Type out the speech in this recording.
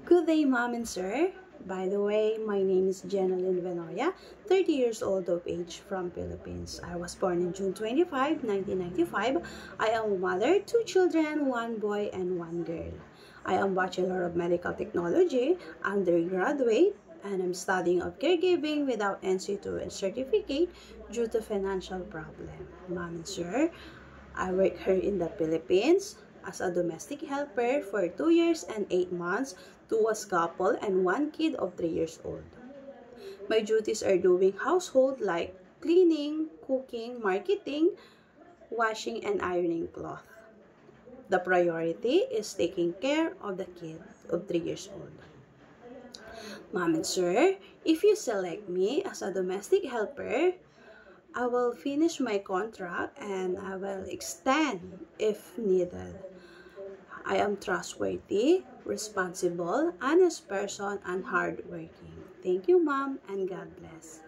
Good day, Mom and Sir. By the way, my name is Jenaline Venoya, 30 years old of age from Philippines. I was born in June 25, 1995. I am a mother, 2 children, 1 boy and 1 girl. I am Bachelor of Medical Technology, undergraduate, and I'm studying of caregiving without NC2 and certificate due to financial problem. Mom and Sir, I work here in the Philippines as a domestic helper for 2 years and 8 months to a couple and 1 kid of 3 years old. My duties are doing household like cleaning, cooking, marketing, washing, and ironing cloth. The priority is taking care of the kid of 3 years old. Mom and Sir, if you select me as a domestic helper, I will finish my contract and I will extend if needed. I am trustworthy, responsible, honest person, and hardworking. Thank you, Mom, and God bless.